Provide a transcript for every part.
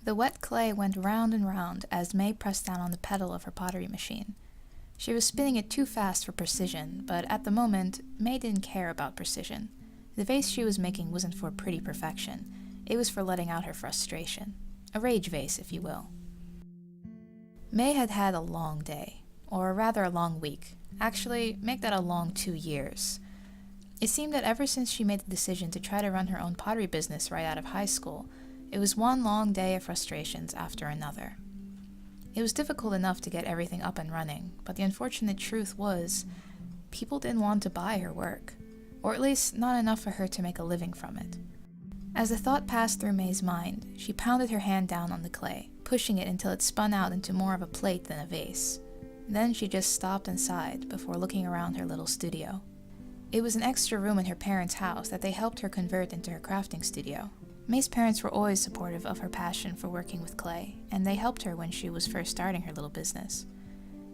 The wet clay went round and round as May pressed down on the pedal of her pottery machine. She was spinning it too fast for precision, but at the moment, May didn't care about precision. The vase she was making wasn't for pretty perfection. It was for letting out her frustration. A rage vase, if you will. May had had a long day, or rather a long week. Actually, make that a long 2 years. It seemed that ever since she made the decision to try to run her own pottery business right out of high school, it was one long day of frustrations after another. It was difficult enough to get everything up and running, but the unfortunate truth was, people didn't want to buy her work, or at least not enough for her to make a living from it. As the thought passed through May's mind, she pounded her hand down on the clay, pushing it until it spun out into more of a plate than a vase. Then she just stopped and sighed before looking around her little studio. It was an extra room in her parents' house that they helped her convert into her crafting studio. May's parents were always supportive of her passion for working with clay, and they helped her when she was first starting her little business.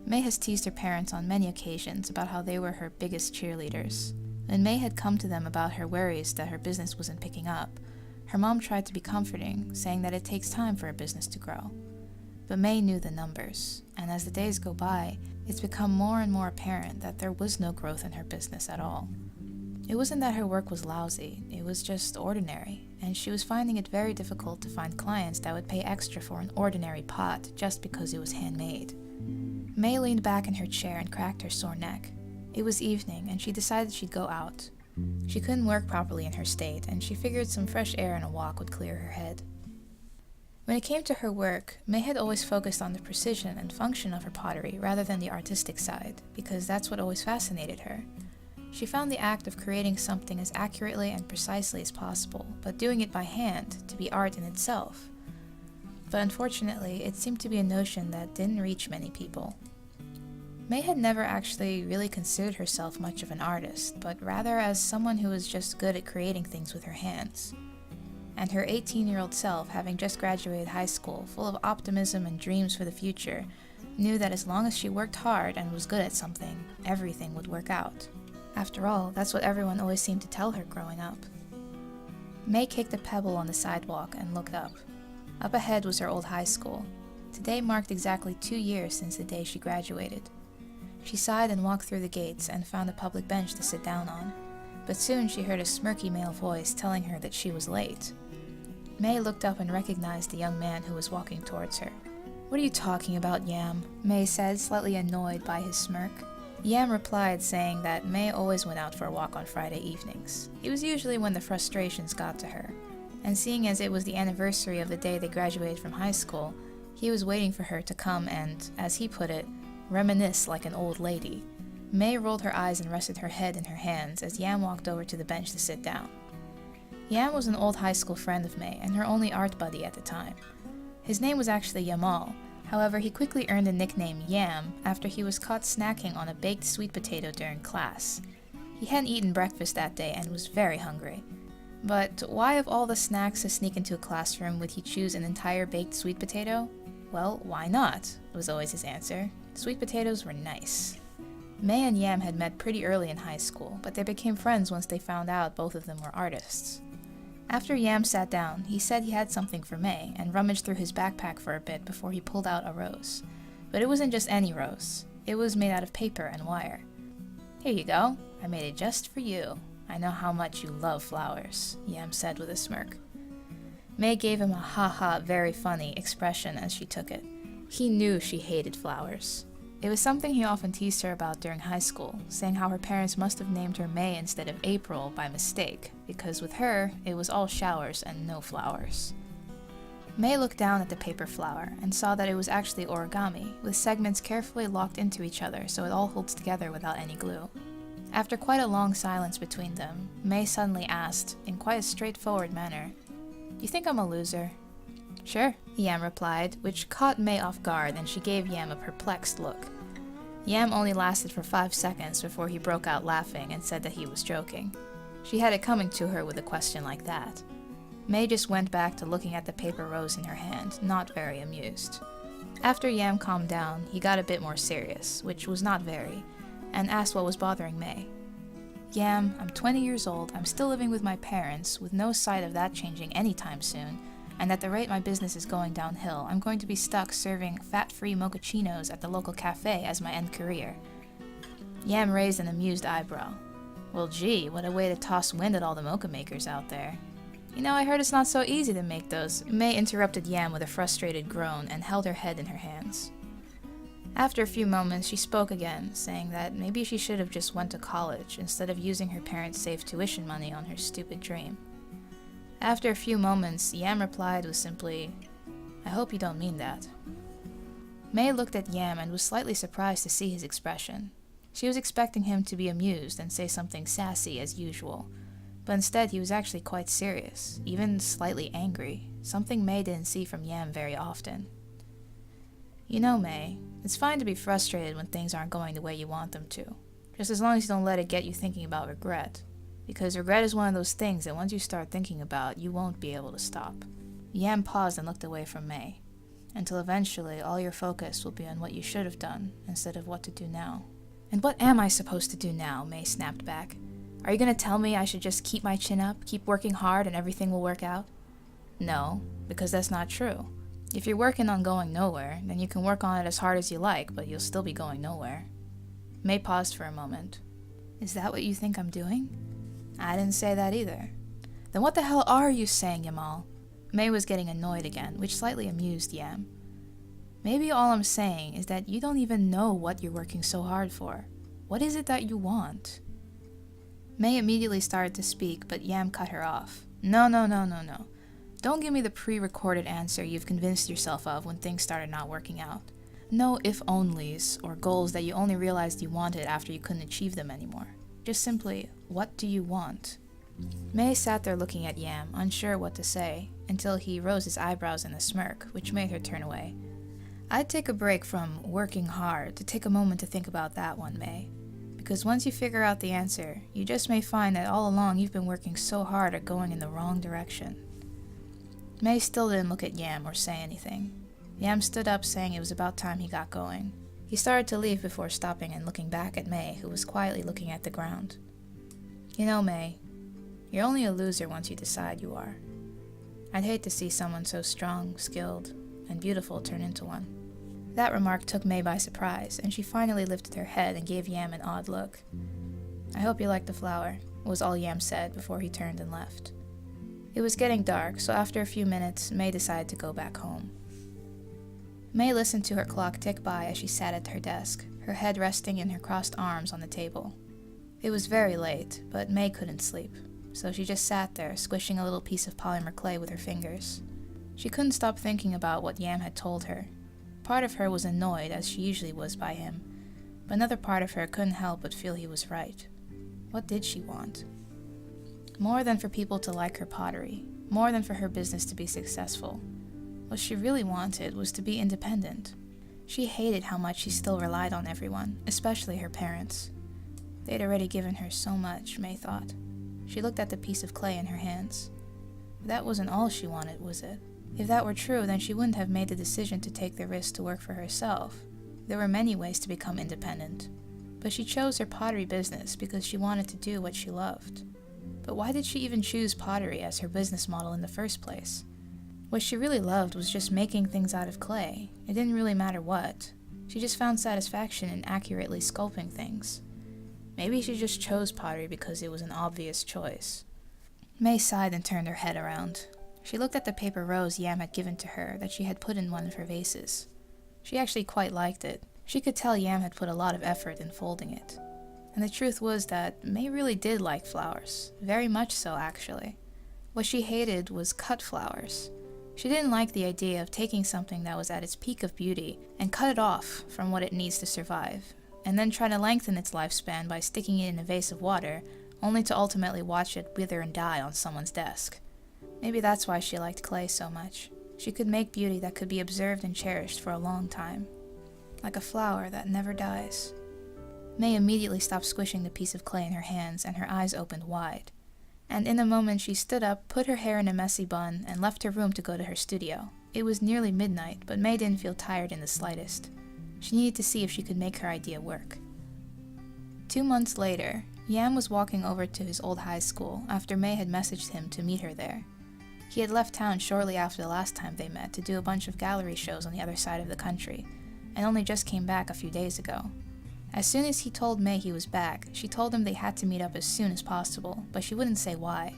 May has teased her parents on many occasions about how they were her biggest cheerleaders. When May had come to them about her worries that her business wasn't picking up, her mom tried to be comforting, saying that it takes time for a business to grow. But May knew the numbers, and as the days go by, it's become more and more apparent that there was no growth in her business at all. It wasn't that her work was lousy, it was just ordinary, and she was finding it very difficult to find clients that would pay extra for an ordinary pot just because it was handmade. May leaned back in her chair and cracked her sore neck. It was evening, and she decided she'd go out. She couldn't work properly in her state, and she figured some fresh air and a walk would clear her head. When it came to her work, May had always focused on the precision and function of her pottery rather than the artistic side, because that's what always fascinated her. She found the act of creating something as accurately and precisely as possible, but doing it by hand, to be art in itself. But unfortunately, it seemed to be a notion that didn't reach many people. May had never actually really considered herself much of an artist, but rather as someone who was just good at creating things with her hands. And her 18-year-old self, having just graduated high school, full of optimism and dreams for the future, knew that as long as she worked hard and was good at something, everything would work out. After all, that's what everyone always seemed to tell her growing up. May kicked a pebble on the sidewalk and looked up. Up ahead was her old high school. Today marked exactly 2 years since the day she graduated. She sighed and walked through the gates and found a public bench to sit down on. But soon she heard a smirky male voice telling her that she was late. May looked up and recognized the young man who was walking towards her. "What are you talking about, Yam?" May said, slightly annoyed by his smirk. Yam replied, saying that May always went out for a walk on Friday evenings. It was usually when the frustrations got to her, and seeing as it was the anniversary of the day they graduated from high school, he was waiting for her to come and, as he put it, reminisce like an old lady. May rolled her eyes and rested her head in her hands as Yam walked over to the bench to sit down. Yam was an old high school friend of May and her only art buddy at the time. His name was actually Yamal. However, he quickly earned the nickname Yam after he was caught snacking on a baked sweet potato during class. He hadn't eaten breakfast that day and was very hungry. But why of all the snacks to sneak into a classroom would he choose an entire baked sweet potato? Well, why not? Was always his answer. Sweet potatoes were nice. May and Yam had met pretty early in high school, but they became friends once they found out both of them were artists. After Yam sat down, he said he had something for May and rummaged through his backpack for a bit before he pulled out a rose. But it wasn't just any rose. It was made out of paper and wire. "Here you go. I made it just for you. I know how much you love flowers," Yam said with a smirk. May gave him a ha-ha, very funny expression as she took it. He knew she hated flowers. It was something he often teased her about during high school, saying how her parents must have named her May instead of April by mistake, because with her, it was all showers and no flowers. May looked down at the paper flower and saw that it was actually origami, with segments carefully locked into each other so it all holds together without any glue. After quite a long silence between them, May suddenly asked, in quite a straightforward manner, "Do you think I'm a loser?" "Sure," Yam replied, which caught May off guard and she gave Yam a perplexed look. Yam only lasted for 5 seconds before he broke out laughing and said that he was joking. She had it coming to her with a question like that. May just went back to looking at the paper rose in her hand, not very amused. After Yam calmed down, he got a bit more serious, which was not very, and asked what was bothering May. "Yam, I'm 20 years old, I'm still living with my parents, with no sight of that changing anytime soon, and at the rate my business is going downhill, I'm going to be stuck serving fat-free mochachinos at the local cafe as my end career. Yam raised an amused eyebrow. Well, gee, what a way to toss wind at all the mocha makers out there. You know, I heard it's not so easy to make those. May interrupted Yam with a frustrated groan and held her head in her hands. After a few moments, she spoke again, saying that maybe she should have just went to college instead of using her parents' saved tuition money on her stupid dream. After a few moments, Yam replied with simply, "I hope you don't mean that." May looked at Yam and was slightly surprised to see his expression. She was expecting him to be amused and say something sassy as usual, but instead he was actually quite serious, even slightly angry, something May didn't see from Yam very often. "You know, May, it's fine to be frustrated when things aren't going the way you want them to, just as long as you don't let it get you thinking about regret. Because regret is one of those things that once you start thinking about, you won't be able to stop." Yam paused and looked away from May, until eventually all your focus will be on what you should have done instead of what to do now. "And what am I supposed to do now?" May snapped back. "Are you going to tell me I should just keep my chin up, keep working hard, and everything will work out?" "No, because that's not true. If you're working on going nowhere, then you can work on it as hard as you like, but you'll still be going nowhere." May paused for a moment. "Is that what you think I'm doing?" "I didn't say that either." "Then what the hell are you saying, Yamal?" May was getting annoyed again, which slightly amused Yam. "Maybe all I'm saying is that you don't even know what you're working so hard for. What is it that you want?" May immediately started to speak, but Yam cut her off. No. Don't give me the pre-recorded answer you've convinced yourself of when things started not working out. No if-onlys or goals that you only realized you wanted after you couldn't achieve them anymore. Just simply, what do you want? May sat there looking at Yam, unsure what to say, until he rose his eyebrows in a smirk, which made her turn away. "I'd take a break from working hard to take a moment to think about that one, May. Because once you figure out the answer, you just may find that all along you've been working so hard at going in the wrong direction." May still didn't look at Yam or say anything. Yam stood up, saying it was about time he got going. He started to leave before stopping and looking back at May, who was quietly looking at the ground. "You know, May, you're only a loser once you decide you are. I'd hate to see someone so strong, skilled, and beautiful turn into one." That remark took May by surprise, and she finally lifted her head and gave Yam an odd look. "I hope you like the flower," was all Yam said before he turned and left. It was getting dark, so after a few minutes, May decided to go back home. May listened to her clock tick by as she sat at her desk, her head resting in her crossed arms on the table. It was very late, but May couldn't sleep, so she just sat there, squishing a little piece of polymer clay with her fingers. She couldn't stop thinking about what Yam had told her. Part of her was annoyed, as she usually was by him, but another part of her couldn't help but feel he was right. What did she want? More than for people to like her pottery, more than for her business to be successful. What she really wanted was to be independent. She hated how much she still relied on everyone, especially her parents. They'd already given her so much, May thought. She looked at the piece of clay in her hands. But that wasn't all she wanted, was it? If that were true, then she wouldn't have made the decision to take the risk to work for herself. There were many ways to become independent. But she chose her pottery business because she wanted to do what she loved. But why did she even choose pottery as her business model in the first place? What she really loved was just making things out of clay. It didn't really matter what. She just found satisfaction in accurately sculpting things. Maybe she just chose pottery because it was an obvious choice. May sighed and turned her head around. She looked at the paper rose Yam had given to her that she had put in one of her vases. She actually quite liked it. She could tell Yam had put a lot of effort in folding it. And the truth was that May really did like flowers. Very much so, actually. What she hated was cut flowers. She didn't like the idea of taking something that was at its peak of beauty and cut it off from what it needs to survive, and then try to lengthen its lifespan by sticking it in a vase of water, only to ultimately watch it wither and die on someone's desk. Maybe that's why she liked clay so much. She could make beauty that could be observed and cherished for a long time. Like a flower that never dies. May immediately stopped squishing the piece of clay in her hands, and her eyes opened wide. And in a moment she stood up, put her hair in a messy bun, and left her room to go to her studio. It was nearly midnight, but May didn't feel tired in the slightest. She needed to see if she could make her idea work. 2 months later, Yam was walking over to his old high school after May had messaged him to meet her there. He had left town shortly after the last time they met to do a bunch of gallery shows on the other side of the country, and only just came back a few days ago. As soon as he told May he was back, she told him they had to meet up as soon as possible, but she wouldn't say why.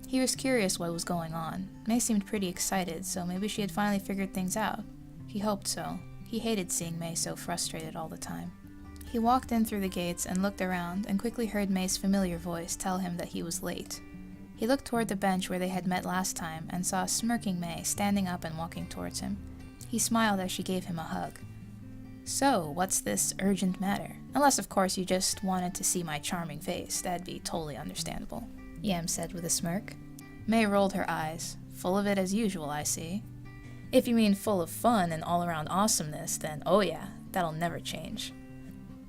He was curious what was going on. May seemed pretty excited, so maybe she had finally figured things out. He hoped so. He hated seeing May so frustrated all the time. He walked in through the gates and looked around and quickly heard May's familiar voice tell him that he was late. He looked toward the bench where they had met last time and saw a smirking May standing up and walking towards him. He smiled as she gave him a hug. "So, what's this urgent matter? Unless, of course, you just wanted to see my charming face. That'd be totally understandable," Yam said with a smirk. May rolled her eyes. "Full of it as usual, I see." "If you mean full of fun and all-around awesomeness, then oh yeah, that'll never change."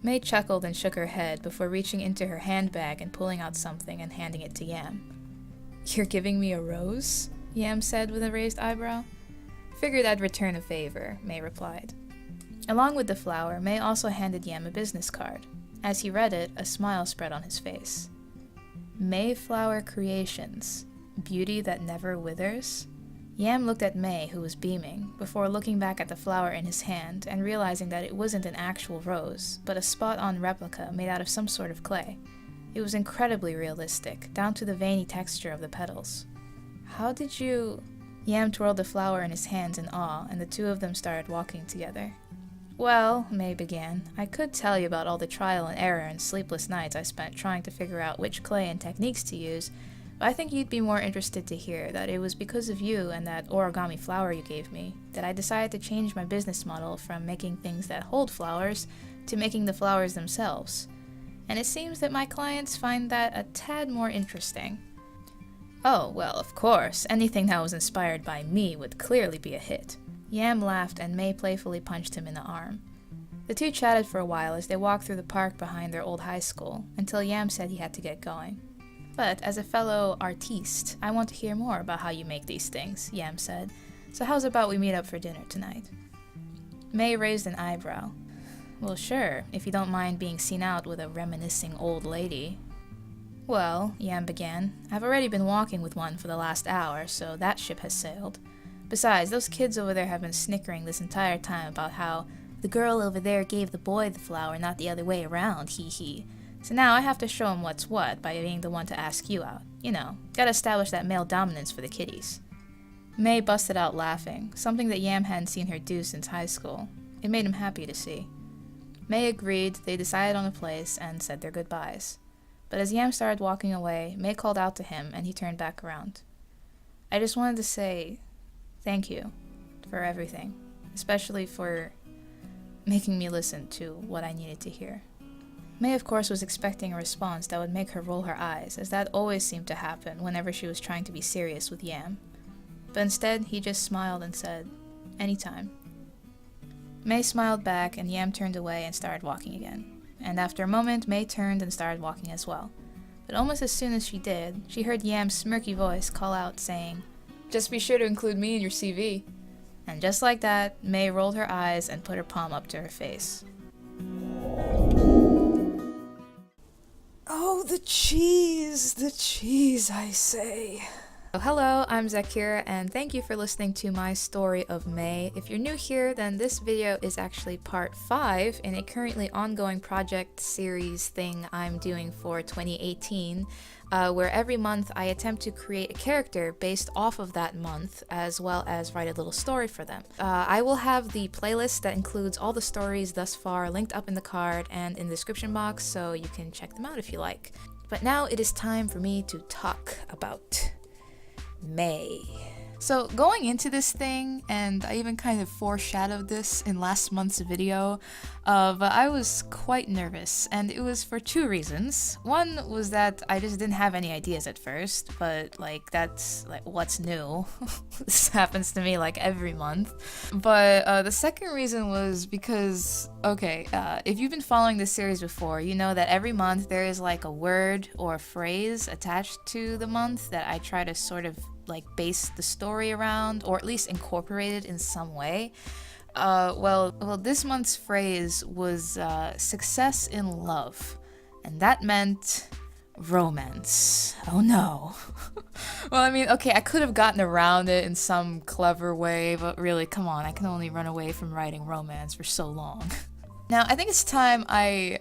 May chuckled and shook her head before reaching into her handbag and pulling out something and handing it to Yam. "You're giving me a rose?" Yam said with a raised eyebrow. "Figured I'd return a favor," May replied. Along with the flower, May also handed Yam a business card. As he read it, a smile spread on his face. "Mayflower Creations. Beauty that never withers?" Yam looked at May, who was beaming, before looking back at the flower in his hand and realizing that it wasn't an actual rose, but a spot-on replica made out of some sort of clay. It was incredibly realistic, down to the veiny texture of the petals. "How did you—" Yam twirled the flower in his hands in awe, and the two of them started walking together. "Well," May began, "I could tell you about all the trial and error and sleepless nights I spent trying to figure out which clay and techniques to use, but I think you'd be more interested to hear that it was because of you and that origami flower you gave me that I decided to change my business model from making things that hold flowers to making the flowers themselves. And it seems that my clients find that a tad more interesting." "Oh, well, of course, anything that was inspired by me would clearly be a hit." Yam laughed and May playfully punched him in the arm. The two chatted for a while as they walked through the park behind their old high school, until Yam said he had to get going. "But as a fellow artiste, I want to hear more about how you make these things," Yam said. "So how's about we meet up for dinner tonight?" May raised an eyebrow. "Well, sure, if you don't mind being seen out with a reminiscing old lady." "Well," Yam began, "I've already been walking with one for the last hour, so that ship has sailed. Besides, those kids over there have been snickering this entire time about how the girl over there gave the boy the flower, not the other way around, hee hee. So now I have to show 'em what's what by being the one to ask you out. You know, gotta establish that male dominance for the kiddies." May busted out laughing, something that Yam hadn't seen her do since high school. It made him happy to see. May agreed, they decided on a place, and said their goodbyes. But as Yam started walking away, May called out to him, and he turned back around. "I just wanted to say thank you for everything, especially for making me listen to what I needed to hear." May, of course, was expecting a response that would make her roll her eyes, as that always seemed to happen whenever she was trying to be serious with Yam. But instead, he just smiled and said, "Anytime." May smiled back, and Yam turned away and started walking again. And after a moment, May turned and started walking as well. But almost as soon as she did, she heard Yam's smirky voice call out, saying, "Just be sure to include me in your CV." And just like that, May rolled her eyes and put her palm up to her face. Oh, the cheese, I say. Oh, hello, I'm Zaccura, and thank you for listening to my story of May. If you're new here, then this video is actually part 5 in a currently ongoing project series thing I'm doing for 2018, where every month I attempt to create a character based off of that month, as well as write a little story for them. I will have the playlist that includes all the stories thus far linked up in the card and in the description box, so you can check them out if you like. But now it is time for me to talk about May. So going into this thing, and I even kind of foreshadowed this in last month's video, but I was quite nervous, and it was for 2 reasons. One was that I just didn't have any ideas at first, but that's what's new. This happens to me every month. But the second reason was because, if you've been following this series before, you know that every month there is a word or a phrase attached to the month that I try to sort of base the story around, or at least incorporate it in some way. Well, this month's phrase was success in love, and that meant Romance. Oh no. Well, I mean, okay, I could have gotten around it in some clever way, but really, come on, I can only run away from writing romance for so long. Now, I think it's time I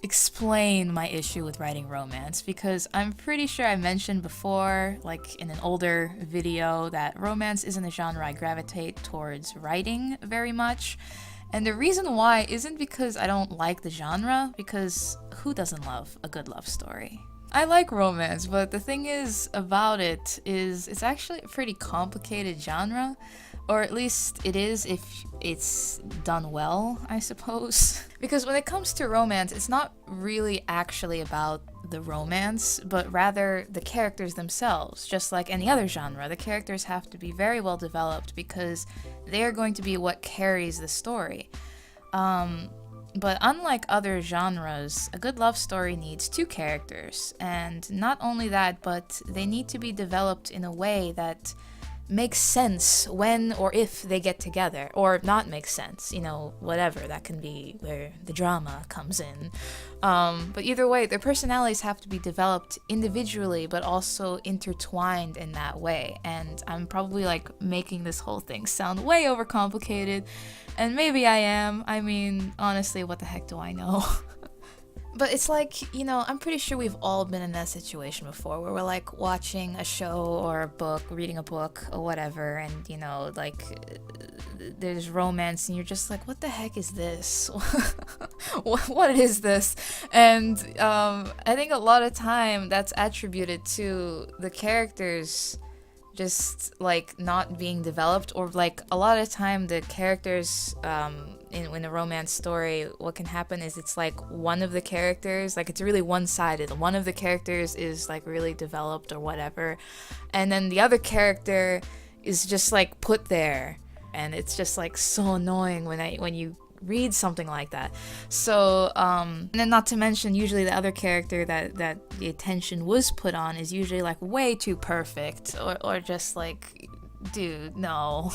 explain my issue with writing romance, because I'm pretty sure I mentioned before, like in an older video, that romance isn't a genre I gravitate towards writing very much. And the reason why isn't because I don't like the genre, because who doesn't love a good love story? I like romance, but the thing is about it is it's actually a pretty complicated genre, or at least it is if it's done well, I suppose. Because when it comes to romance, it's not really actually about the romance, but rather the characters themselves. Just like any other genre, the characters have to be very well developed because they are going to be what carries the story. But unlike other genres, a good love story needs two characters, and not only that, but they need to be developed in a way that makes sense when or if they get together, or not make sense, whatever. That can be where the drama comes in. But either way, their personalities have to be developed individually, but also intertwined in that way. And I'm probably making this whole thing sound way overcomplicated, and maybe I am. I mean, honestly, what the heck do I know? But it's I'm pretty sure we've all been in that situation before where we're watching a show or a book, reading a book or whatever, and there's romance and you're just like, what the heck is this? What is this? And I think a lot of time that's attributed to the characters just not being developed, or a lot of time the characters in a romance story, what can happen is it's one of the characters, it's really one-sided. One of the characters is really developed or whatever, and then the other character is just put there, and it's just so annoying when you read something like that. So and then not to mention, usually the other character that the attention was put on is usually way too perfect, or just dude, no.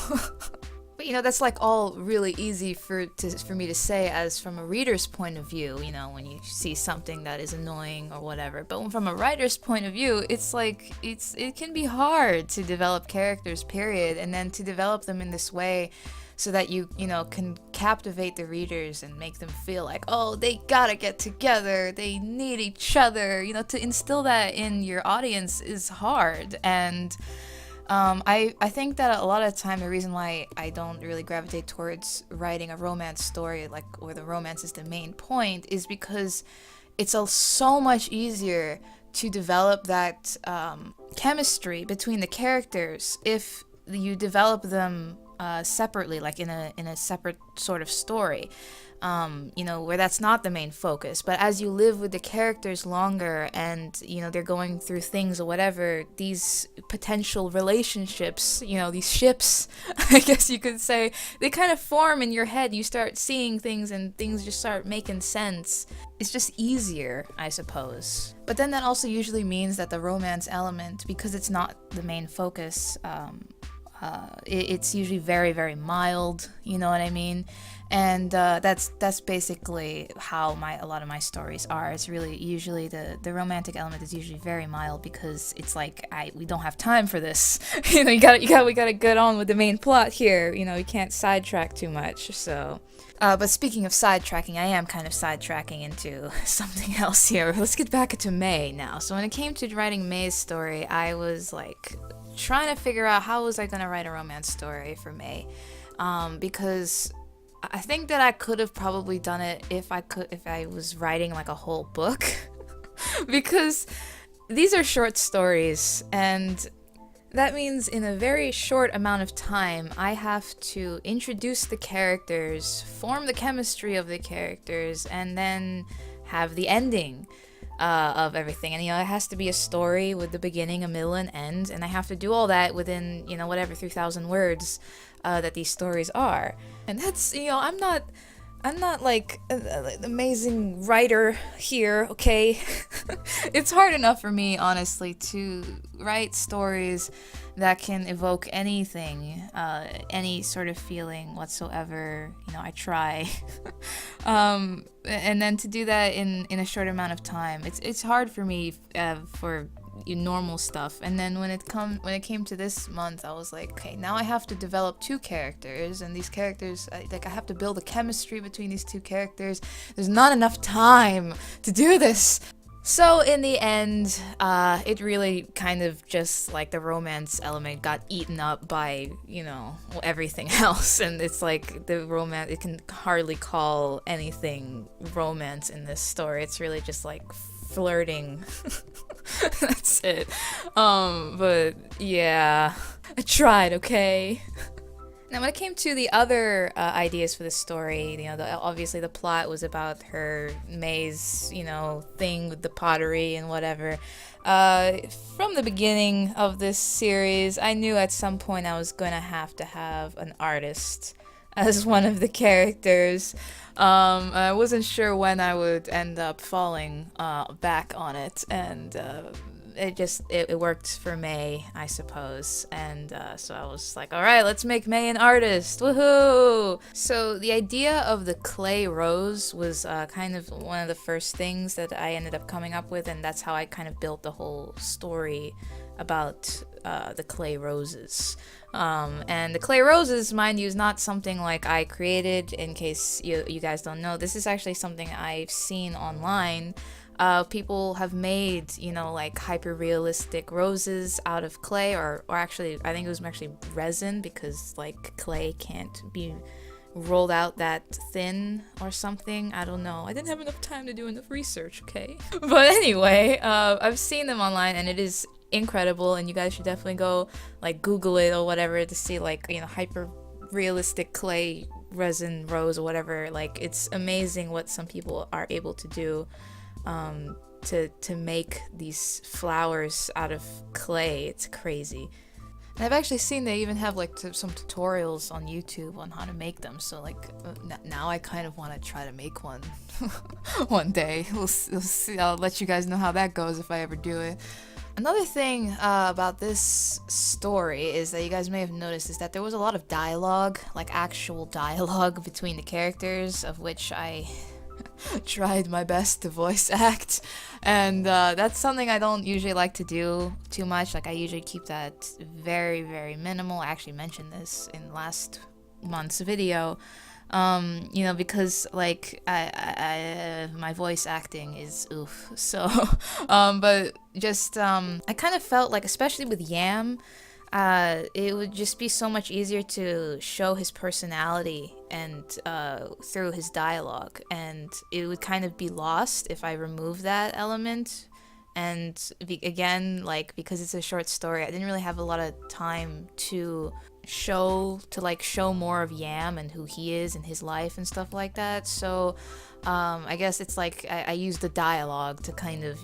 But that's all really easy for me to say as from a reader's point of view, when you see something that is annoying or whatever. But from a writer's point of view, it can be hard to develop characters, period, and then to develop them in this way so that you can captivate the readers and make them feel oh, they gotta get together, they need each other. To instill that in your audience is hard. And I think that a lot of the time the reason why I don't really gravitate towards writing a romance story where the romance is the main point is because it's so much easier to develop that chemistry between the characters if you develop them separately, in a separate sort of story, where that's not the main focus. But as you live with the characters longer and, they're going through things or whatever, these potential relationships, these ships, I guess you could say, they kind of form in your head. You start seeing things and things just start making sense. It's just easier, I suppose. But then that also usually means that the romance element, because it's not the main focus, it's usually very, very mild, you know what I mean? And that's basically how a lot of my stories are. It's really usually the romantic element is usually very mild because it's we don't have time for this. We gotta get on with the main plot here. You can't sidetrack too much. So, but speaking of sidetracking, I am kind of sidetracking into something else here. Let's get back to May now. So when it came to writing May's story, I was trying to figure out how was I gonna write a romance story for May, because I think that I could have probably done it if I was writing a whole book, because these are short stories, and that means in a very short amount of time I have to introduce the characters, form the chemistry of the characters, and then have the ending of everything. And it has to be a story with the beginning, a middle, and end, and I have to do all that within whatever 3,000 words that these stories are. And that's I'm not an amazing writer here, okay? It's hard enough for me, honestly, to write stories that can evoke anything, any sort of feeling whatsoever, I try. And then to do that in a short amount of time, it's hard for me for normal stuff. And then when it came to this month, I was like, okay, now I have to develop 2 characters, and these characters, I have to build a chemistry between these 2 characters. There's not enough time to do this. So in the end, it really kind of just like the romance element got eaten up by, everything else. And it's like the romance, it can hardly call anything romance in this story. It's really just like flirting. That's it. But yeah, I tried, okay? Now, when it came to the other ideas for the story, obviously the plot was about her maze, thing with the pottery and whatever. From the beginning of this series, I knew at some point I was going to have an artist as one of the characters. I wasn't sure when I would end up falling back on it, and it worked for May, I suppose. And so I was like, all right, let's make May an artist. Woohoo! So the idea of the clay rose was kind of one of the first things that I ended up coming up with, and that's how I kind of built the whole story about the clay roses. And the clay roses, mind you, is not something like I created. In case you guys don't know, this is actually something I've seen online. People have made, like hyper-realistic roses out of clay, or actually, I think it was actually resin, because like clay can't be rolled out that thin or something. I don't know. I didn't have enough time to do enough research, okay? But anyway, I've seen them online, and it is incredible, and you guys should definitely go like Google it or whatever to see like, hyper-realistic clay resin rose or whatever. Like, it's amazing what some people are able to do to make these flowers out of clay. It's crazy. And I've actually seen they even have like some tutorials on YouTube on how to make them. So like now I kind of want to try to make one one day. We'll see. I'll let you guys know how that goes if I ever do it. Another thing about this story is that you guys may have noticed is that there was a lot of dialogue, like actual dialogue between the characters, of which I tried my best to voice act, and that's something I don't usually like to do too much. Like, I usually keep that very, very minimal. I actually mentioned this in last month's video, because like I my voice acting is oof. So but just I kind of felt like, especially with Yam, it would just be so much easier to show his personality and through his dialogue, and it would kind of be lost if I remove that element. And again, like, because it's a short story, I didn't really have a lot of time to show more of Yam and who he is and his life and stuff like that. So I guess it's like I use the dialogue to kind of,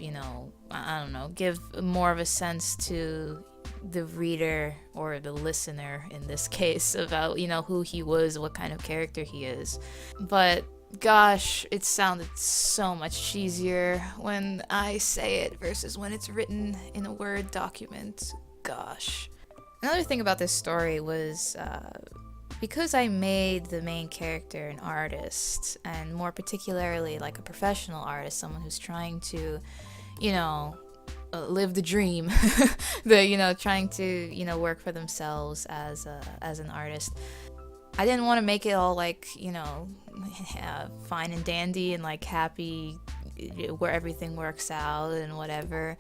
I don't know, give more of a sense to the reader, or the listener in this case, about who he was, what kind of character he is. But gosh, it sounded so much cheesier when I say it versus when it's written in a Word document. Gosh. Another thing about this story was because I made the main character an artist, and more particularly like a professional artist, someone who's trying to live the dream, trying to work for themselves as an artist. I didn't want to make it all like fine and dandy and like happy, where everything works out and whatever.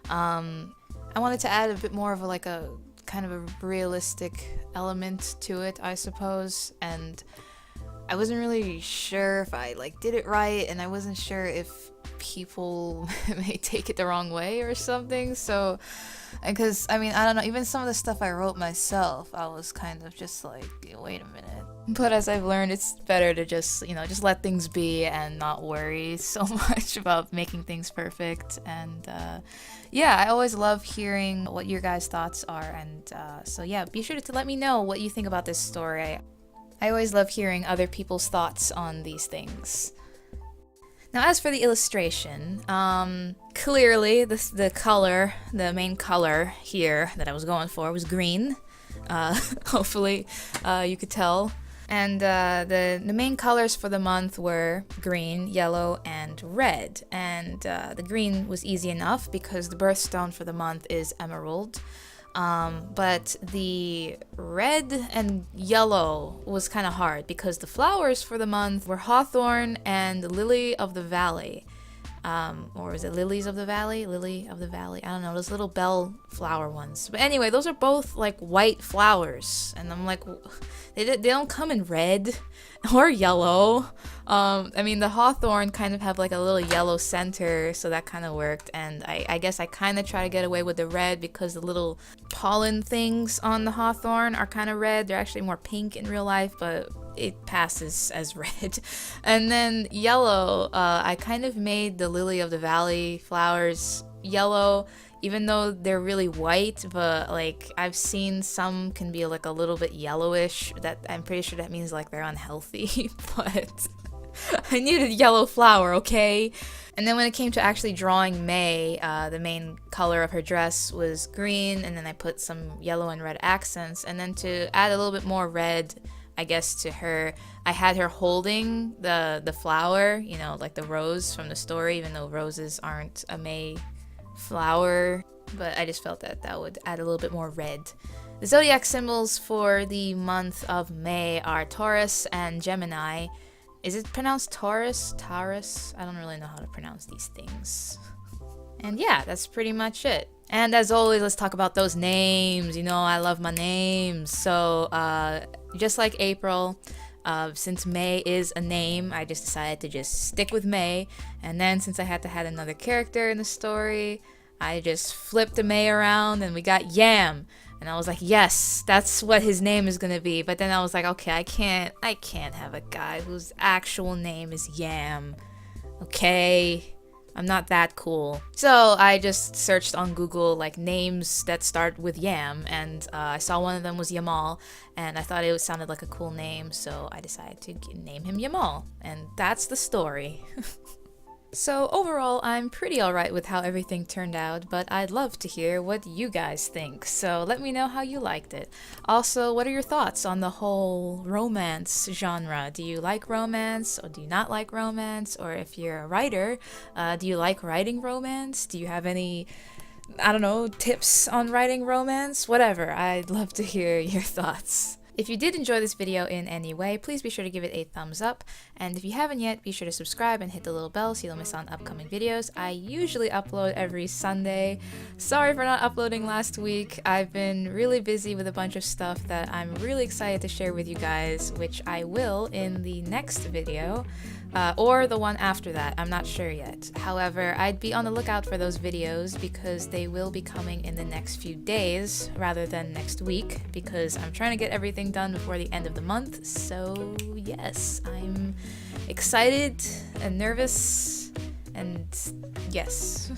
I wanted to add a bit more of a kind of a realistic element to it, I suppose, and I wasn't really sure if I did it right, and I wasn't sure if people may take it the wrong way or something. So, because I don't know, even some of the stuff I wrote myself, I was kind of just like, wait a minute. But as I've learned, it's better to just let things be and not worry so much about making things perfect. And I always love hearing what your guys' thoughts are, and so yeah, be sure to let me know what you think about this story. I always love hearing other people's thoughts on these things. Now, as for the illustration, clearly the color, the main color here that I was going for was green. Hopefully, you could tell. And the main colors for the month were green, yellow, and red. And the green was easy enough because the birthstone for the month is emerald. But the red and yellow was kind of hard because the flowers for the month were hawthorn and lily of the valley. Or is it lilies of the valley? Lily of the valley? I don't know, those little bell flower ones. But anyway, those are both like white flowers. And I'm like, they don't come in red or yellow. I mean, the hawthorn kind of have like a little yellow center, so that kind of worked. And I guess I kind of try to get away with the red because the little pollen things on the hawthorn are kind of red. They're actually more pink in real life, but it passes as red. And then yellow, I kind of made the lily of the valley flowers yellow, even though they're really white, but like I've seen some can be like a little bit yellowish. That I'm pretty sure that means like they're unhealthy, but I needed yellow flower, okay? And then when it came to actually drawing May, the main color of her dress was green, and then I put some yellow and red accents, and then to add a little bit more red, I guess, to her, I had her holding the flower, you know, like the rose from the story, even though roses aren't a May flower, but I just felt that that would add a little bit more red. The zodiac symbols for the month of May are Taurus and Gemini. Is it pronounced Taurus? Taurus? I don't really know how to pronounce these things. And yeah, that's pretty much it. And as always, let's talk about those names. You know, I love my names. So, just like April, since May is a name, I just decided to just stick with May. And then since I had to add another character in the story, I just flipped the May around and we got Yam. And I was like, yes, that's what his name is gonna be. But then I was like, okay, I can't have a guy whose actual name is Yam. Okay? I'm not that cool. So I just searched on Google like names that start with Yam, and I saw one of them was Yamal, and I thought it sounded like a cool name, so I decided to name him Yamal, and that's the story. So overall, I'm pretty alright with how everything turned out, but I'd love to hear what you guys think, so let me know how you liked it. Also, what are your thoughts on the whole romance genre? Do you like romance, or do you not like romance? Or if you're a writer, do you like writing romance? Do you have any, I don't know, tips on writing romance? Whatever, I'd love to hear your thoughts. If you did enjoy this video in any way, please be sure to give it a thumbs up, and if you haven't yet, be sure to subscribe and hit the little bell so you don't miss out on upcoming videos. I usually upload every Sunday. Sorry for not uploading last week. I've been really busy with a bunch of stuff that I'm really excited to share with you guys, which I will in the next video. Or the one after that, I'm not sure yet. However, I'd be on the lookout for those videos because they will be coming in the next few days rather than next week, because I'm trying to get everything done before the end of the month. So yes, I'm excited and nervous, and yes.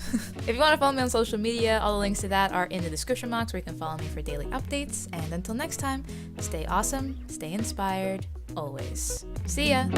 If you want to follow me on social media, all the links to that are in the description box where you can follow me for daily updates. And until next time, stay awesome, stay inspired, always. See ya!